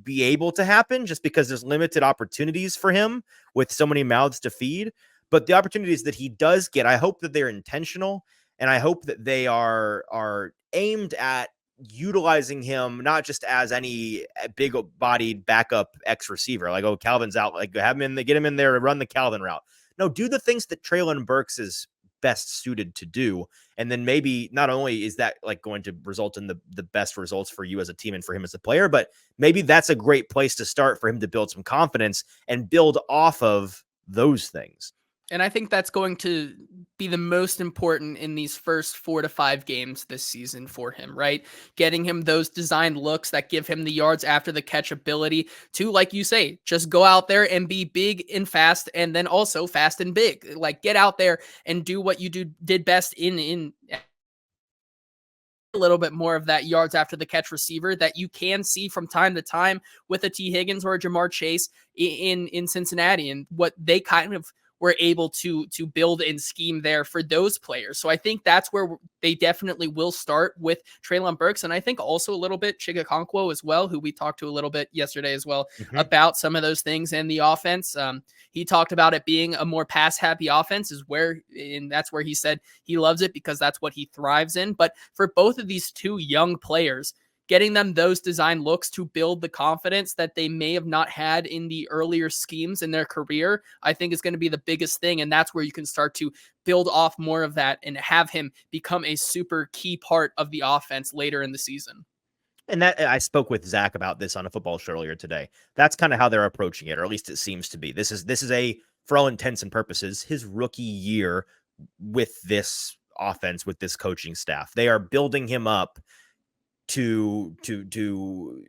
be able to happen, just because there's limited opportunities for him with so many mouths to feed. But the opportunities that he does get, I hope that they're intentional, and I hope that they are aimed at utilizing him not just as any big-bodied backup X receiver, like, oh, Calvin's out, like, have him in, get him in there to run the Calvin route. No, do the things that Treylon Burks is best suited to do, and then maybe not only is that like going to result in the best results for you as a team and for him as a player, but maybe that's a great place to start for him to build some confidence and build off of those things. And I think that's going to be the most important in these first 4 to 5 games this season for him, right? Getting him those designed looks that give him the yards after the catch ability to, like you say, just go out there and be big and fast, and then also fast and big. Like, get out there and do what you did best in a little bit more of that yards after the catch receiver that you can see from time to time with a T. Higgins or a Jamar Chase in Cincinnati, and what they kind of were able to build and scheme there for those players. So I think that's where they definitely will start with Treylon Burks. And I think also a little bit Chigakonkwo as well, who we talked to a little bit yesterday as well about some of those things in the offense. He talked about it being a more pass happy offense and that's where he said he loves it because that's what he thrives in. But for both of these 2 young players, getting them those design looks to build the confidence that they may have not had in the earlier schemes in their career, I think is going to be the biggest thing. And that's where you can start to build off more of that and have him become a super key part of the offense later in the season. And that, I spoke with Zach about this on a football show earlier today. That's kind of how they're approaching it, or at least it seems to be. This is a, for all intents and purposes, his rookie year with this offense, with this coaching staff. They are building him up to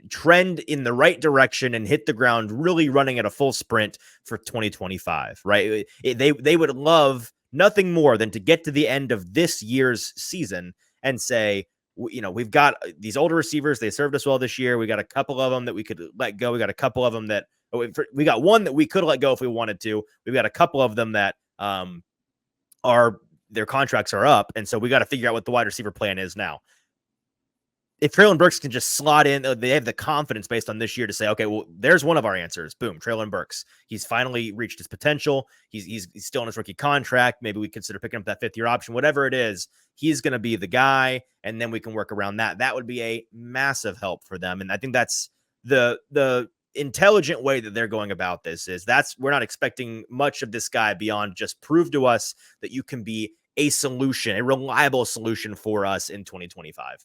trend in the right direction and hit the ground really running at a full sprint for 2025, right? They would love nothing more than to get to the end of this year's season and say, we've got these older receivers. They served us well this year. We got a couple of them that we could let go. We got a couple of them that we got one that we could let go if we wanted to. We've got a couple of them that their contracts are up. And so we got to figure out what the wide receiver plan is now. If Treylon Burks can just slot in, they have the confidence based on this year to say, okay, well, there's one of our answers. Boom, Treylon Burks. He's finally reached his potential. He's still in his rookie contract. Maybe we consider picking up that 5th-year option. Whatever it is, he's going to be the guy, and then we can work around that. That would be a massive help for them, and I think that's the intelligent way that they're going about this. We're not expecting much of this guy beyond just prove to us that you can be a solution, a reliable solution for us in 2025.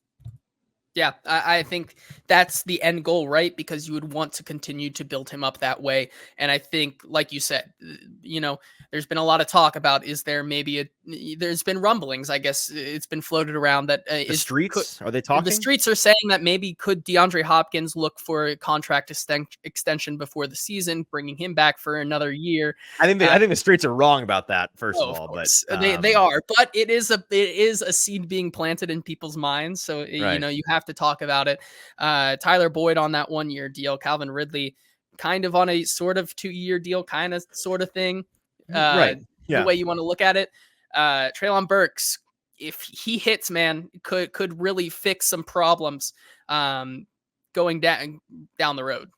Yeah, I think that's the end goal, right? Because you would want to continue to build him up that way. And I think, like you said, there's been a lot of talk about, is there maybe there's been rumblings, I guess it's been floated around that the streets, are they talking? The streets are saying that maybe could DeAndre Hopkins look for a contract extension before the season, bringing him back for another year. I think the streets are wrong about that, first of all. Course. But they are, but it is a seed being planted in people's minds. So, you have to talk about it. Tyler Boyd on that 1-year deal, Calvin Ridley kind of on a sort of 2-year deal, kind of sort of thing. Right. Yeah. The way you want to look at it. Treylon Burks, if he hits, man, could really fix some problems going down the road.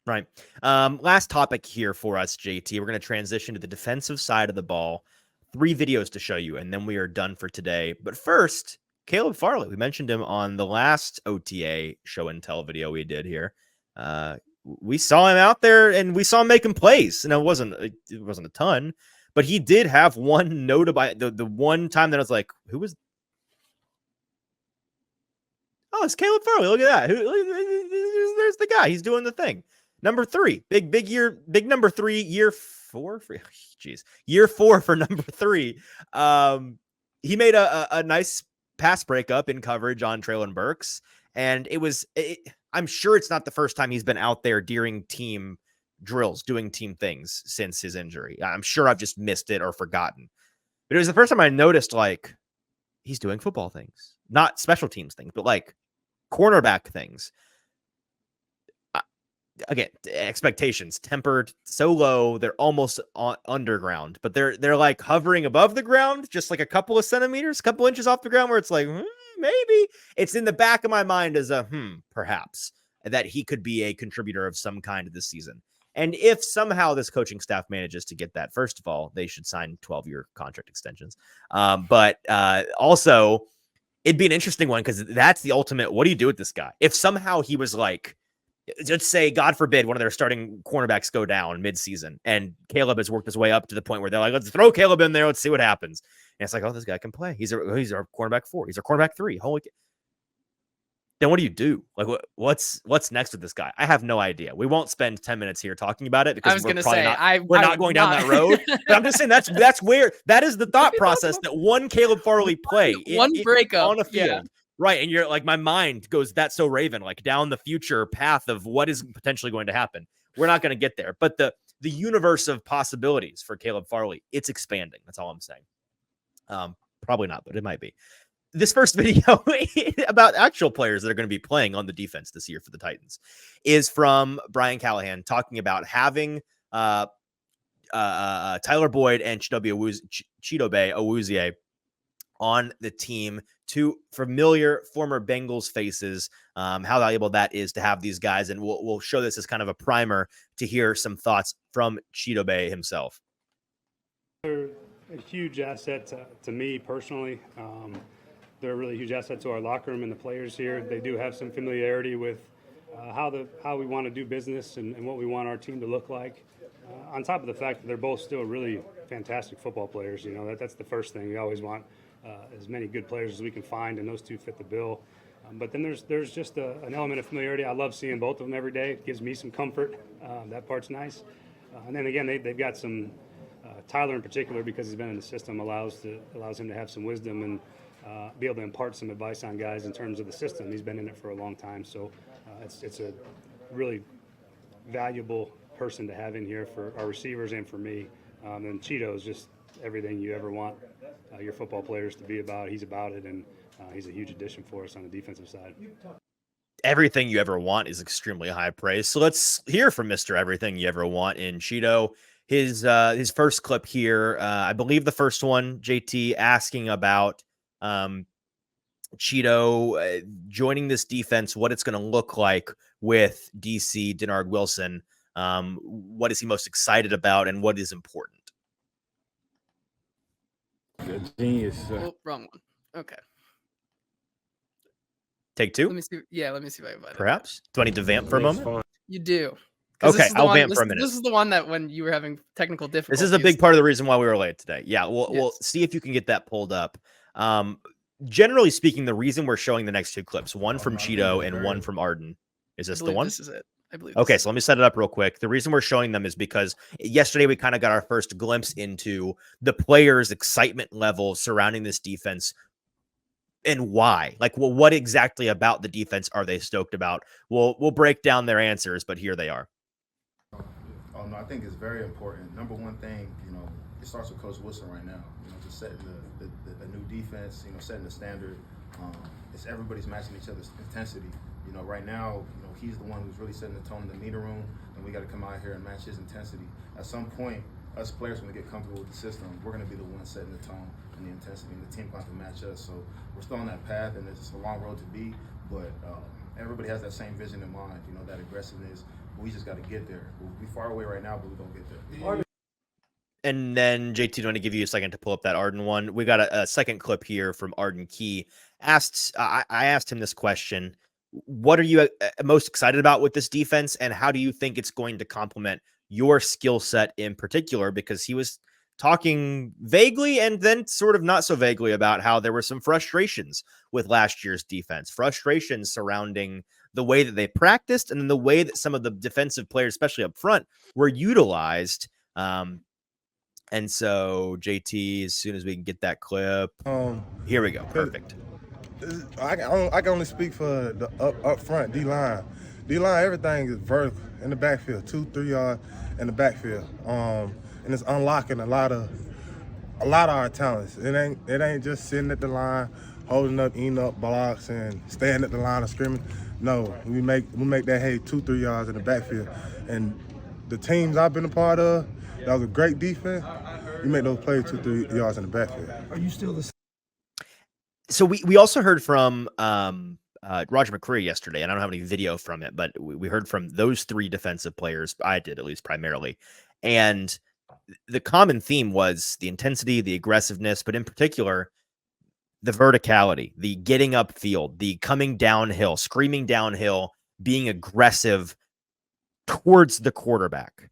Right. Last topic here for us, JT. We're going to transition to the defensive side of the ball. 3 videos to show you, and then we are done for today. But first, Caleb Farley. We mentioned him on the last OTA show and tell video we did here. We saw him out there, and we saw him making plays. And it wasn't a ton, but he did have one notable. The one time that I was like, "Who was?" Oh, it's Caleb Farley. Look at that. There's the guy. He's doing the thing. Number 3, big year, big number 3, year 4. Year 4 for number 3. He made a nice pass breakup in coverage on Treylon Burks. And I'm sure it's not the first time he's been out there during team drills, doing team things since his injury. I'm sure I've just missed it or forgotten. But it was the first time I noticed, like, he's doing football things. Not special teams things, but like cornerback things. Again, expectations tempered so low, they're almost underground, but they're like hovering above the ground, just like a couple of centimeters, couple inches off the ground, where it's like, maybe it's in the back of my mind as a perhaps that he could be a contributor of some kind this season. And if somehow this coaching staff manages to get that, first of all, they should sign 12-year contract extensions. But also, it'd be an interesting one, because that's the ultimate. What do you do with this guy? If somehow he was like, let's say, God forbid, one of their starting cornerbacks go down mid-season, and Caleb has worked his way up to the point where they're like, let's throw Caleb in there. Let's see what happens. And it's like, oh, this guy can play. He's our cornerback 4. He's our cornerback 3. Holy. Then what do you do? Like, what's next with this guy? I have no idea. We won't spend 10 minutes here talking about it, because we're not going down that road. But I'm just saying that is the thought process that one Caleb Farley play, breakup on a field. Yeah. Right. And you're like, my mind goes, that's so Raven, like down the future path of what is potentially going to happen. We're not going to get there. But the universe of possibilities for Caleb Farley, it's expanding. That's all I'm saying. Probably not, but it might be. This first video about actual players that are going to be playing on the defense this year for the Titans is from Brian Callahan, talking about having Tyler Boyd and Chidobe Awuzie on the team, 2 familiar former Bengals faces, how valuable that is to have these guys. And we'll show this as kind of a primer to hear some thoughts from Chidobe himself. They're a huge asset to me personally. They're a really huge asset to our locker room and the players here. They do have some familiarity with how we want to do business and what we want our team to look like. On top of the fact that they're both still really fantastic football players, that's the first thing. We always want as many good players as we can find, and those 2 fit the bill. But then there's just an element of familiarity. I love seeing both of them every day. It gives me some comfort. That part's nice. And then again, they've got some Tyler in particular, because he's been in the system, allows him to have some wisdom and be able to impart some advice on guys in terms of the system. He's been in it for a long time, so it's a really valuable person to have in here for our receivers and for me. And Cheeto is just everything you ever want your football players to be about. He's about it, and he's a huge addition for us on the defensive side. Everything you ever want is extremely high praise. So let's hear from Mr. Everything You Ever Want in Cheeto. His first clip here, I believe the first one, JT, asking about Cheeto joining this defense, what it's going to look like with DC Denard Wilson. What is he most excited about, and what is important? Genius. Wrong one. Okay. Take 2? Let me see. Yeah, let me see if I can find it. Perhaps. Do I need to vamp for a moment? You do. Okay, I'll vamp for a minute. This is the one that when you were having technical difficulties. This is a big part of the reason why we were late today. Yeah, we'll Yes. see if you can get that pulled up. Generally speaking, the reason we're showing the next two clips, one from Chido and one from Arden, is this the one? This is it. I believe. Okay, so let me set it up real quick. The reason we're showing them is because yesterday we kind of got our first glimpse into the players' excitement level surrounding this defense and why. Like, well, what exactly about the defense are they stoked about? We'll break down their answers, but here they are. Oh no, I think it's very important. Number one thing, it starts with Coach Wilson right now. Just setting the new defense. Setting the standard. It's everybody's matching each other's intensity. Right now, he's the one who's really setting the tone in the meeting room, and we got to come out here and match his intensity. At some point, us players, when we get comfortable with the system, we're going to be the ones setting the tone and the intensity, and the team going to match us. So we're still on that path, and it's a long road to be, but everybody has that same vision in mind, that aggressiveness. We just got to get there. We're far away right now, but we're going to get there. And then, JT, do I want to give you a second to pull up that Arden one? We got a second clip here from Arden Key. I asked him this question. What are you most excited about with this defense, and how do you think it's going to complement your skill set in particular? Because he was talking vaguely and then sort of not so vaguely about how there were some frustrations with last year's defense, frustrations surrounding the way that they practiced and then the way that some of the defensive players, especially up front, were utilized. And so, JT, as soon as we can get that clip, here we go. Perfect. I can only speak for the up front D-line. D-line, everything is vertical in the backfield, 2-3 yards in the backfield. And it's unlocking a lot of our talents. It ain't just sitting at the line, holding up, eating up blocks, and staying at the line of scrimmage. No, we make that 2-3 yards in the backfield. And the teams I've been a part of, that was a great defense. You make those plays 2-3 yards in the backfield. Are you still the same? So we also heard from Roger McCreary yesterday, and I don't have any video from it, but we heard from those three defensive players. I did, at least primarily. And the common theme was the intensity, the aggressiveness, but in particular, the verticality, the getting upfield, the coming downhill, screaming downhill, being aggressive towards the quarterback.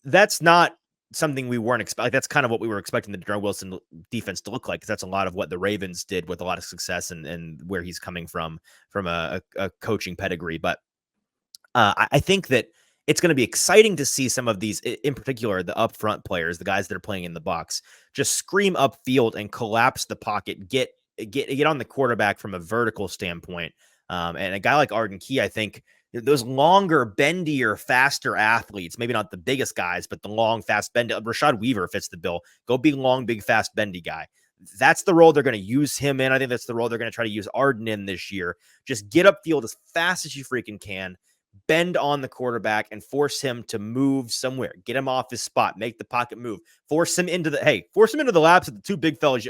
That's not something we weren't expecting. That's kind of what we were expecting the Darrell Wilson defense to look like, because that's a lot of what the Ravens did with a lot of success and where he's coming from a coaching pedigree. But I think that it's going to be exciting to see some of these, in particular, the upfront players, the guys that are playing in the box, just scream upfield and collapse the pocket, get on the quarterback from a vertical standpoint. And a guy like Arden Key, I think, those longer, bendier, faster athletes, maybe not the biggest guys, but the long, fast, bendy. Rashad Weaver fits the bill. Go be long, big, fast, bendy guy. That's the role they're going to use him in. I think that's the role they're going to try to use Arden in this year. Just get upfield as fast as you freaking can, bend on the quarterback, and force him to move somewhere. Get him off his spot. Make the pocket move. Force him into the laps of the two big fellas.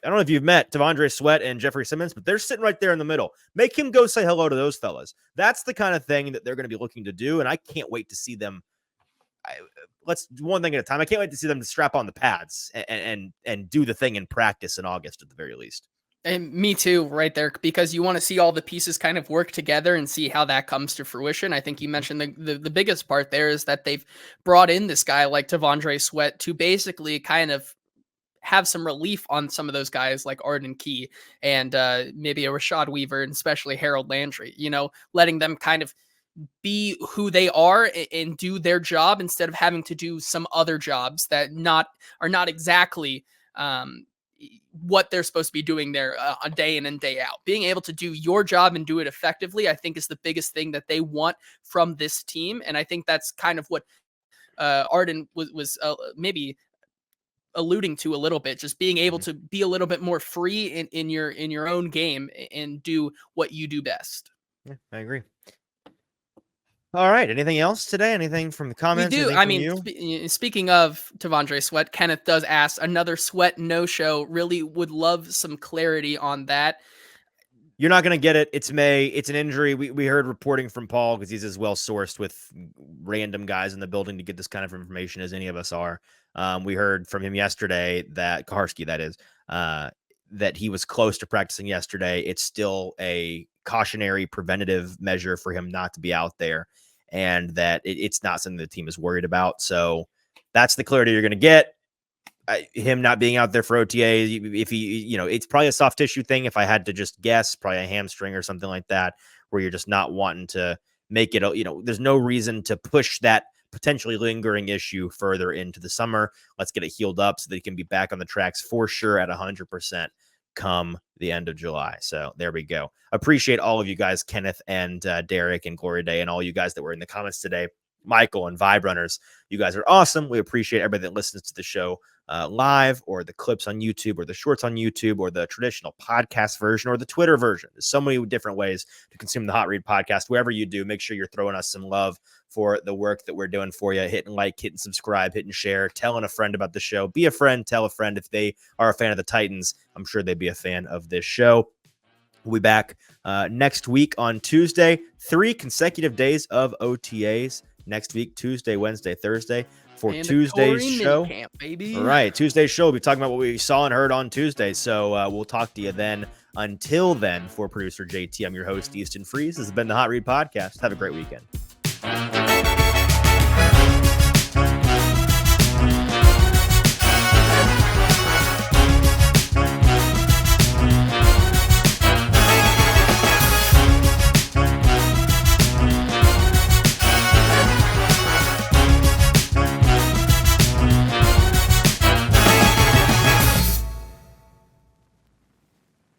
I don't know if you've met Devondre Sweat and Jeffrey Simmons, but they're sitting right there in the middle. Make him go say hello to those fellas. That's the kind of thing that they're going to be looking to do, and I can't wait to see them. Let's do one thing at a time. I can't wait to see them to strap on the pads and do the thing in practice in August at the very least. And me too, right there, because you want to see all the pieces kind of work together and see how that comes to fruition. I think you mentioned the biggest part there is that they've brought in this guy like Devondre Sweat to basically kind of have some relief on some of those guys like Arden Key and maybe a Rashad Weaver and especially Harold Landry, letting them kind of be who they are and do their job instead of having to do some other jobs that are not exactly what they're supposed to be doing there a day in and day out. Being able to do your job and do it effectively, I think, is the biggest thing that they want from this team. And I think that's kind of what Arden was maybe alluding to a little bit, just being able to be a little bit more free in your own game and do what you do best. Yeah, I agree. All right. Anything else today? Anything from the comments? We do. I mean, speaking of Devondre Sweat, Kenneth does ask another Sweat no-show. Really would love some clarity on that. You're not going to get it. It's May. It's an injury. We heard reporting from Paul, because he's as well sourced with random guys in the building to get this kind of information as any of us are. We heard from him yesterday that Kaharski, that is, that he was close to practicing yesterday. It's still a cautionary preventative measure for him not to be out there. and that it's not something the team is worried about. So that's the clarity you're going to get. Him not being out there for OTA, if he, it's probably a soft tissue thing. If I had to just guess, probably a hamstring or something like that, where you're just not wanting to make it, there's no reason to push that potentially lingering issue further into the summer. Let's get it healed up so that he can be back on the tracks for sure at 100% come the end of July. So there we go. Appreciate all of you guys, Kenneth and Derek and Gloria Day, and all you guys that were in the comments today. Michael and Vibe Runners, you guys are awesome. We appreciate everybody that listens to the show live, or the clips on YouTube, or the shorts on YouTube, or the traditional podcast version, or the Twitter version. There's so many different ways to consume the Hot Read podcast. Wherever you do, make sure you're throwing us some love for the work that we're doing for you. Hitting like, hitting subscribe, hitting share, telling a friend about the show. Be a friend, tell a friend. If they are a fan of the Titans, I'm sure they'd be a fan of this show. We'll be back next week on Tuesday. 3 consecutive days of OTAs next week, Tuesday, Wednesday, Thursday. For Tuesday's show. Camp, baby. All right, Tuesday's show, we'll be talking about what we saw and heard on Tuesday. So we'll talk to you then. Until then, for producer JT, I'm your host, Easton Freeze. This has been the Hot Read Podcast. Have a great weekend.